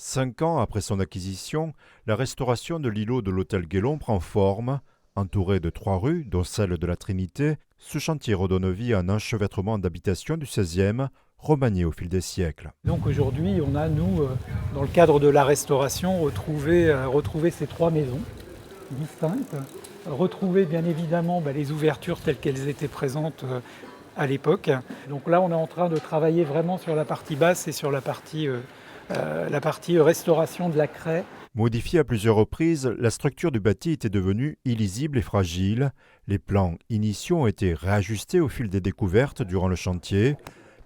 5 ans après son acquisition, la restauration de l'îlot de l'hôtel Guélon prend forme. Entouré de 3 rues, dont celle de la Trinité, ce chantier redonne vie à un enchevêtrement d'habitations du XVIe, remanié au fil des siècles. Donc aujourd'hui, on a, nous, dans le cadre de la restauration, retrouvé ces 3 maisons distinctes, retrouvé bien évidemment les ouvertures telles qu'elles étaient présentes à l'époque. Donc là, on est en train de travailler vraiment sur la partie basse et sur la partie restauration de la craie. Modifiée à plusieurs reprises, la structure du bâti était devenue illisible et fragile. Les plans initiaux ont été réajustés au fil des découvertes durant le chantier.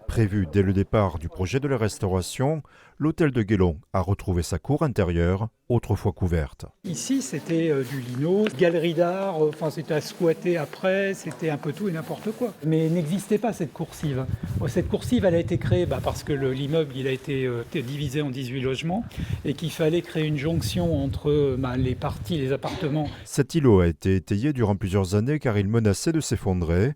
Prévu dès le départ du projet de la restauration, l'hôtel de Guélon a retrouvé sa cour intérieure, autrefois couverte. Ici, c'était du lino, galerie d'art, c'était à squatter après, c'était un peu tout et n'importe quoi. Mais n'existait pas cette coursive. Cette coursive, elle a été créée parce que l'immeuble il a été divisé en 18 logements et qu'il fallait créer une jonction entre les parties, les appartements. Cet îlot a été étayé durant plusieurs années car il menaçait de s'effondrer.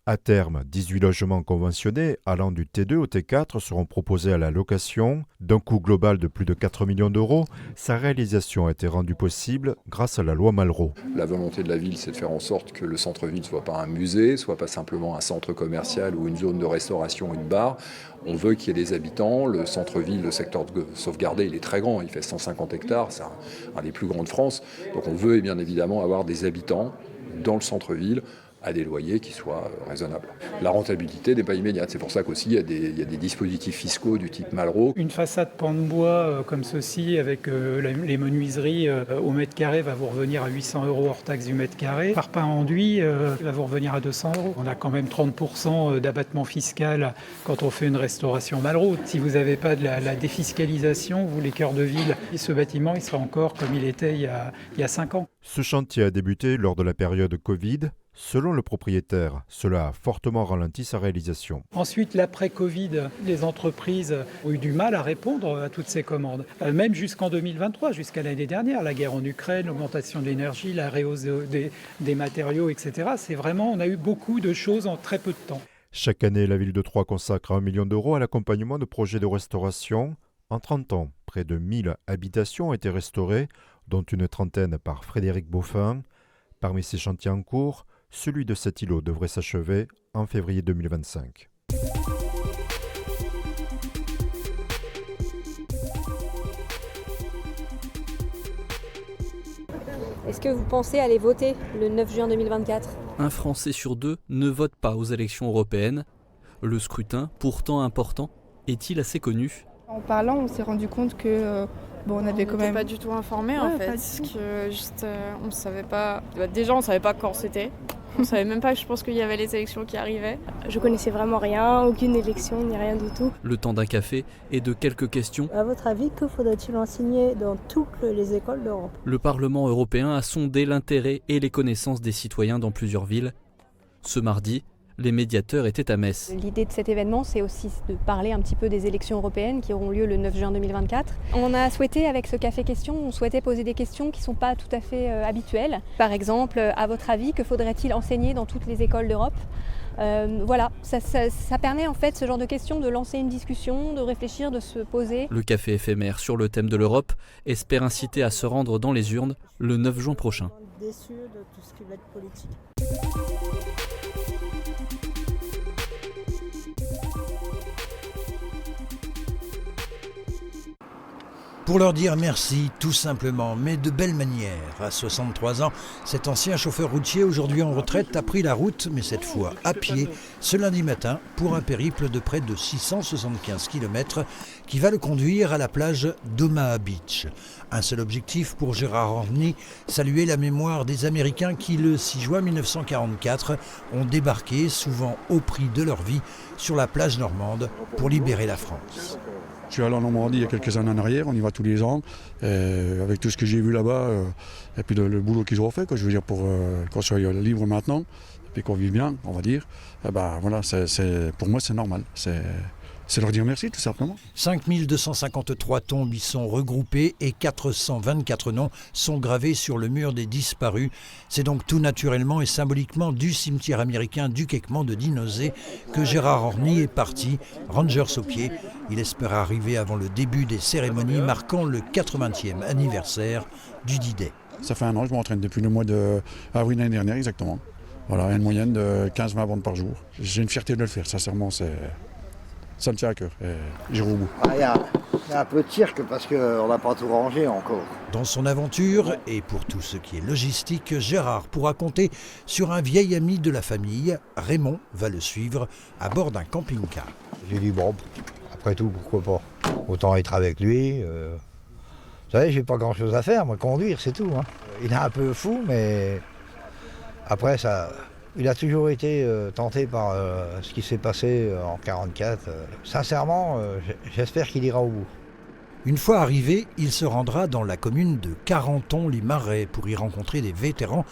À terme, 18 logements conventionnés allant du T2 au T4 seront proposés à la location. D'un coût global de plus de 4 millions d'euros, sa réalisation a été rendue possible grâce à la loi Malraux. La volonté de la ville, c'est de faire en sorte que le centre-ville ne soit pas un musée, soit pas simplement un centre commercial ou une zone de restauration, une bar. On veut qu'il y ait des habitants. Le centre-ville, le secteur sauvegardé, il est très grand, il fait 150 hectares, c'est un des plus grands de France. Donc on veut bien évidemment avoir des habitants dans le centre-ville, à des loyers qui soient raisonnables. La rentabilité n'est pas immédiate. C'est pour ça qu'aussi il y a des dispositifs fiscaux du type Malraux. Une façade pan de bois comme ceci, avec les menuiseries au mètre carré, va vous revenir à 800 € hors taxe du mètre carré. Par pain enduit, va vous revenir à 200 €. On a quand même 30% d'abattement fiscal quand on fait une restauration Malraux. Si vous n'avez pas de la défiscalisation, vous les cœurs de ville, ce bâtiment il sera encore comme il était il y a 5 ans. Ce chantier a débuté lors de la période Covid. Selon le propriétaire, cela a fortement ralenti sa réalisation. Ensuite, l'après-Covid, les entreprises ont eu du mal à répondre à toutes ces commandes. Même jusqu'en 2023, jusqu'à l'année dernière, la guerre en Ukraine, l'augmentation de l'énergie, la réhausse des matériaux, etc. C'est vraiment, on a eu beaucoup de choses en très peu de temps. Chaque année, la ville de Troyes consacre 1 million d'euros à l'accompagnement de projets de restauration. En 30 ans, près de 1000 habitations ont été restaurées, dont une trentaine par Frédéric Beaufin. Parmi ces chantiers en cours, celui de cet îlot devrait s'achever en février 2025. Est-ce que vous pensez aller voter le 9 juin 2024 ? Un Français sur 2 ne vote pas aux élections européennes. Le scrutin, pourtant important, est-il assez connu ? En parlant, on s'est rendu compte que on avait quand même pas du tout informés en fait, parce que juste on savait pas. Déjà on savait pas quand c'était. On savait même pas, je pense qu'il y avait les élections qui arrivaient. Je connaissais vraiment rien, aucune élection, ni rien du tout. Le temps d'un café et de quelques questions. À votre avis, que faudrait-il enseigner dans toutes les écoles d'Europe ? Le Parlement européen a sondé l'intérêt et les connaissances des citoyens dans plusieurs villes. Ce mardi, les médiateurs étaient à Metz. L'idée de cet événement, c'est aussi de parler un petit peu des élections européennes qui auront lieu le 9 juin 2024. On a souhaité, avec ce café question, on souhaitait poser des questions qui ne sont pas tout à fait habituelles. Par exemple, à votre avis, que faudrait-il enseigner dans toutes les écoles d'Europe ? Voilà, ça permet en fait ce genre de questions de lancer une discussion, de réfléchir, de se poser. Le café éphémère sur le thème de l'Europe espère inciter à se rendre dans les urnes le 9 juin prochain. Déçu de tout ce qui va être politique. Pour leur dire merci, tout simplement, mais de belle manière. À 63 ans, cet ancien chauffeur routier, aujourd'hui en retraite, a pris la route, mais cette fois à pied, ce lundi matin, pour un périple de près de 675 km qui va le conduire à la plage d'Omaha Beach. Un seul objectif pour Gérard Anthony, saluer la mémoire des Américains qui, le 6 juin 1944, ont débarqué, souvent au prix de leur vie, sur la plage normande pour libérer la France. Je suis allé en Normandie il y a quelques années en arrière, on y va tous les ans, avec tout ce que j'ai vu là-bas, et puis le boulot qu'ils ont fait, je veux dire, pour qu'on soit libre maintenant, et puis qu'on vive bien, on va dire, voilà, pour moi c'est normal, c'est leur dire merci tout simplement. 5253 tombes y sont regroupées et 424 noms sont gravés sur le mur des disparus. C'est donc tout naturellement et symboliquement du cimetière américain du Kekman de Dinosé que Gérard Orny est parti, Rangers au pied. Il espère arriver avant le début des cérémonies marquant le 80e anniversaire du D-Day. Ça fait 1 an que je m'entraîne depuis le mois d'avril l'année dernière exactement. Voilà, une moyenne de 15-20 bandes par jour. J'ai une fierté de le faire, sincèrement, ça me tient à cœur. J'irai au bout. Il y a un peu de cirque parce qu'on n'a pas tout rangé encore. Dans son aventure, et pour tout ce qui est logistique, Gérard pourra compter sur un vieil ami de la famille. Raymond va le suivre à bord d'un camping-car. J'ai dit bon, après tout, pourquoi pas. Autant être avec lui. Vous savez, j'ai pas grand-chose à faire, moi, conduire, c'est tout. Il est un peu fou, mais après, il a toujours été tenté par ce qui s'est passé en 1944. Sincèrement, j'espère qu'il ira au bout. Une fois arrivé, il se rendra dans la commune de Carenton-les-Marais pour y rencontrer des vétérans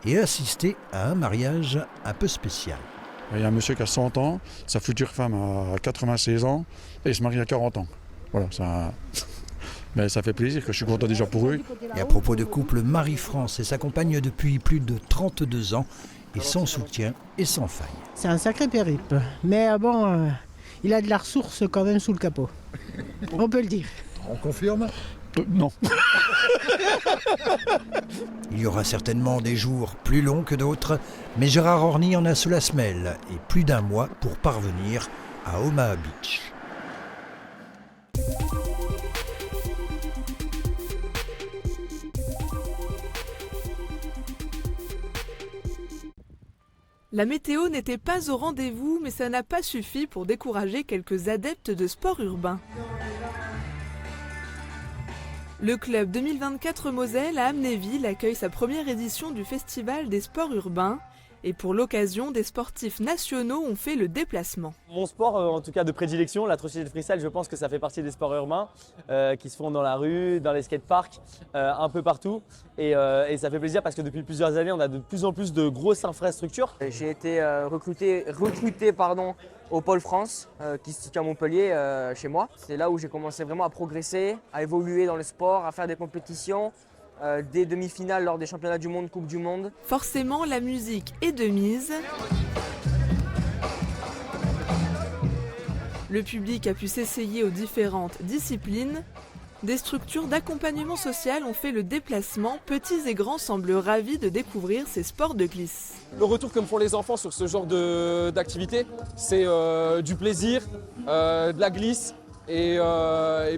et assister à un mariage un peu spécial. Il y a un monsieur qui a 100 ans, sa future femme a 96 ans et il se marie à 40 ans. Voilà, mais ça fait plaisir, que je suis content déjà pour eux. Et à propos de couple, Marie-France et sa compagne depuis plus de 32 ans et son soutien est sans faille. C'est un sacré périple, mais bon, il a de la ressource quand même sous le capot. On peut le dire. On confirme ? Non. Il y aura certainement des jours plus longs que d'autres, mais Gérard Orny en a sous la semelle et plus d'1 mois pour parvenir à Omaha Beach. La météo n'était pas au rendez-vous, mais ça n'a pas suffi pour décourager quelques adeptes de sport urbain. Le club 2024 Moselle à Amnéville accueille sa première édition du Festival des sports urbains. Et pour l'occasion, des sportifs nationaux ont fait le déplacement. Mon sport, en tout cas de prédilection, la trottinette freestyle, je pense que ça fait partie des sports urbains qui se font dans la rue, dans les skateparks, un peu partout. Et ça fait plaisir parce que depuis plusieurs années, on a de plus en plus de grosses infrastructures. J'ai été recruté au Pôle France, qui se situe à Montpellier, chez moi. C'est là où j'ai commencé vraiment à progresser, à évoluer dans le sport, à faire des compétitions. Des demi-finales lors des championnats du monde, Coupe du Monde. Forcément, la musique est de mise. Le public a pu s'essayer aux différentes disciplines. Des structures d'accompagnement social ont fait le déplacement. Petits et grands semblent ravis de découvrir ces sports de glisse. Le retour que me font les enfants sur ce genre d'activité, c'est du plaisir, de la glisse et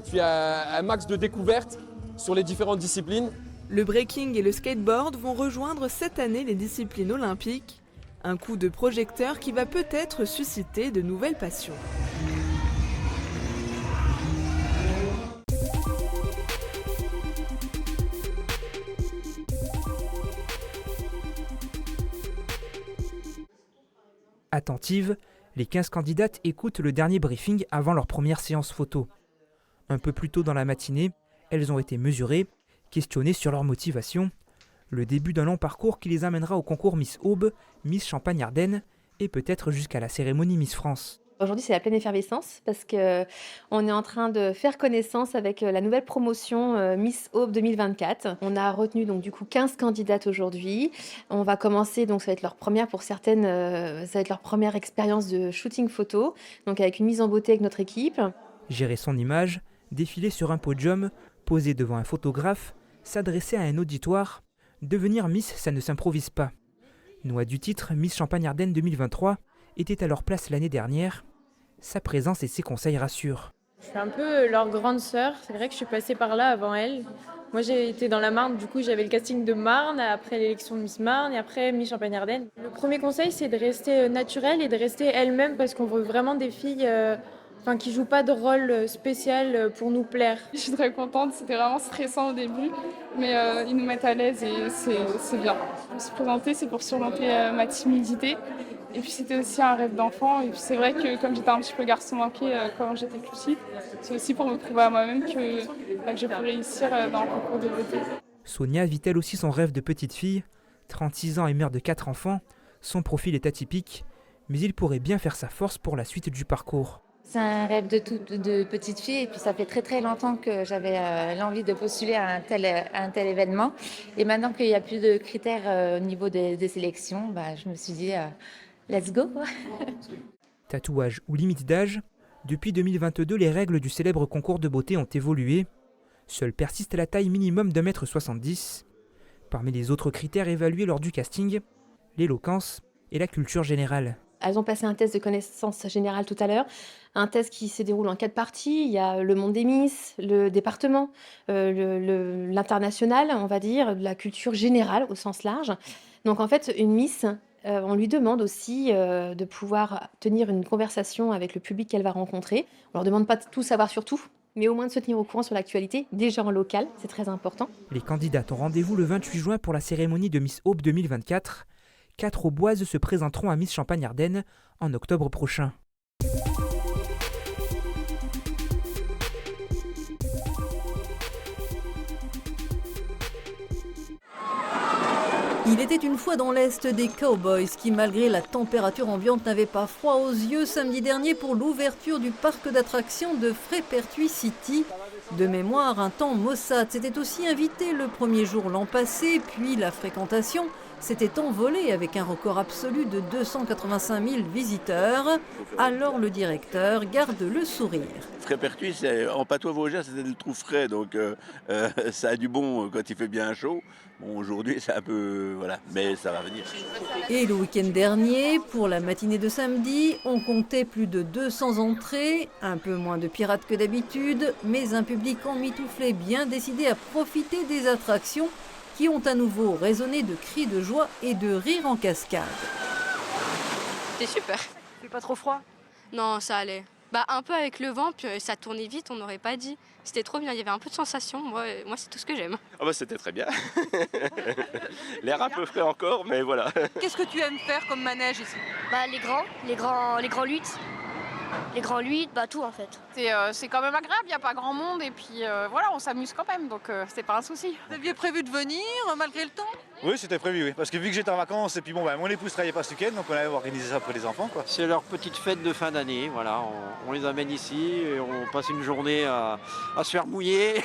puis un max de découvertes sur les différentes disciplines. Le breaking et le skateboard vont rejoindre cette année les disciplines olympiques. Un coup de projecteur qui va peut-être susciter de nouvelles passions. Attentives, les 15 candidates écoutent le dernier briefing avant leur première séance photo. Un peu plus tôt dans la matinée, elles ont été mesurées, questionnées sur leur motivation, le début d'un long parcours qui les amènera au concours Miss Aube, Miss Champagne-Ardenne et peut-être jusqu'à la cérémonie Miss France. Aujourd'hui, c'est la pleine effervescence parce qu'on est en train de faire connaissance avec la nouvelle promotion Miss Aube 2024. On a retenu donc du coup 15 candidates aujourd'hui. On va commencer, donc ça va être leur première pour certaines, ça va être leur première expérience de shooting photo, donc avec une mise en beauté avec notre équipe. Gérer son image, défiler sur un podium, poser devant un photographe, s'adresser à un auditoire. Devenir Miss, ça ne s'improvise pas. Noix du titre, Miss Champagne-Ardenne 2023 était à leur place l'année dernière. Sa présence et ses conseils rassurent. Je suis un peu leur grande sœur. C'est vrai que je suis passée par là avant elle. Moi, j'ai été dans la Marne. Du coup, j'avais le casting de Marne, après l'élection de Miss Marne et après Miss Champagne-Ardenne. Le premier conseil, c'est de rester naturelle et de rester elle-même parce qu'on veut vraiment des filles qui jouent pas de rôle spécial pour nous plaire. Je suis très contente, c'était vraiment stressant au début, mais ils nous mettent à l'aise et c'est bien. Je me suis présentée, c'est pour surmonter ma timidité. Et puis c'était aussi un rêve d'enfant. Et puis c'est vrai que comme j'étais un petit peu garçon manqué quand j'étais plus petite, c'est aussi pour me prouver à moi-même que je peux réussir dans le concours de beauté. Sonia vit-elle aussi son rêve de petite fille ? 36 ans et mère de 4 enfants, son profil est atypique, mais il pourrait bien faire sa force pour la suite du parcours. C'est un rêve de petite fille et puis ça fait très très longtemps que j'avais l'envie de postuler à un tel événement. Et maintenant qu'il n'y a plus de critères au niveau des sélections, je me suis dit let's go. Tatouage ou limite d'âge, depuis 2022, les règles du célèbre concours de beauté ont évolué. Seule persiste la taille minimum d'1,70 m. Parmi les autres critères évalués lors du casting, l'éloquence et la culture générale. Elles ont passé un test de connaissance générale tout à l'heure, un test qui se déroule en 4 parties. Il y a le monde des Miss, le département, l'international, on va dire, la culture générale au sens large. Donc en fait, une Miss, on lui demande aussi de pouvoir tenir une conversation avec le public qu'elle va rencontrer. On leur demande pas de tout savoir sur tout, mais au moins de se tenir au courant sur l'actualité, déjà en local, c'est très important. Les candidates ont rendez-vous le 28 juin pour la cérémonie de Miss Aube 2024. 4 Auboises se présenteront à Miss Champagne-Ardenne en octobre prochain. Il était une fois dans l'Est des Cowboys qui, malgré la température ambiante, n'avaient pas froid aux yeux samedi dernier pour l'ouverture du parc d'attractions de Frépertuis City. De mémoire, un temps maussade s'était aussi invité le premier jour l'an passé, puis la fréquentation s'était envolée avec un record absolu de 285 000 visiteurs. Alors le directeur garde le sourire. Frépertuis, en patois vosgien, c'était le trou frais, donc ça a du bon quand il fait bien chaud. Bon, aujourd'hui, c'est un peu... voilà, mais ça va venir. Et le week-end dernier, pour la matinée de samedi, on comptait plus de 200 entrées, un peu moins de pirates que d'habitude, mais un public emmitouflé bien décidé à profiter des attractions qui ont à nouveau résonné de cris de joie et de rires en cascade. C'était super. C'est pas trop froid? Non, ça allait. Un peu avec le vent, puis ça tournait vite, on n'aurait pas dit. C'était trop bien, il y avait un peu de sensation. Moi c'est tout ce que j'aime. C'était très bien. L'air un peu frais encore, mais voilà. Qu'est-ce que tu aimes faire comme manège ici? Les grands luttes. Les grands luttes, tout en fait. C'est quand même agréable, il n'y a pas grand monde et puis voilà, on s'amuse quand même, donc c'est pas un souci. Vous aviez prévu de venir malgré le temps? Oui, c'était prévu, oui. Parce que vu que j'étais en vacances et puis mon épouse travaillait pas ce week-end, donc on avait organisé ça pour les enfants, quoi. C'est leur petite fête de fin d'année, voilà. On les amène ici et on passe une journée à se faire mouiller.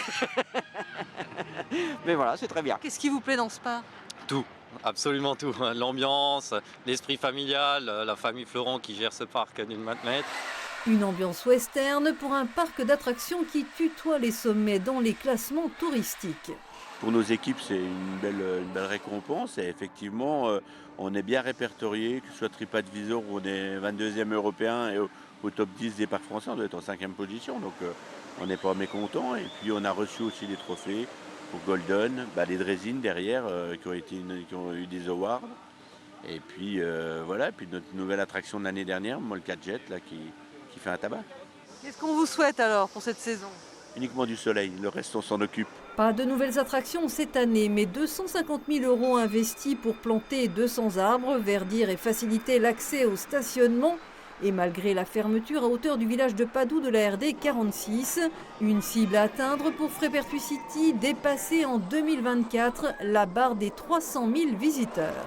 Mais voilà, c'est très bien. Qu'est-ce qui vous plaît dans ce parc? Tout. Absolument tout. L'ambiance, l'esprit familial, la famille Florent qui gère ce parc d'une main de maître. Une ambiance western pour un parc d'attractions qui tutoie les sommets dans les classements touristiques. Pour nos équipes, c'est une belle récompense et effectivement, on est bien répertorié, que ce soit TripAdvisor où on est 22e européen et au top 10 des parcs français, on doit être en 5e position, donc on n'est pas mécontent. Et puis on a reçu aussi des trophées pour Golden, les Draisines derrière qui ont eu des awards. Et puis voilà, puis notre nouvelle attraction de l'année dernière, Molka Jet, là, qui fait un tabac. Qu'est-ce qu'on vous souhaite alors pour cette saison? Uniquement du soleil, le reste on s'en occupe. Pas de nouvelles attractions cette année, mais 250 000 € investis pour planter 200 arbres, verdir et faciliter l'accès au stationnement. Et malgré la fermeture à hauteur du village de Padoue de la RD 46, une cible à atteindre pour Frépertuis City, dépasser en 2024 la barre des 300 000 visiteurs.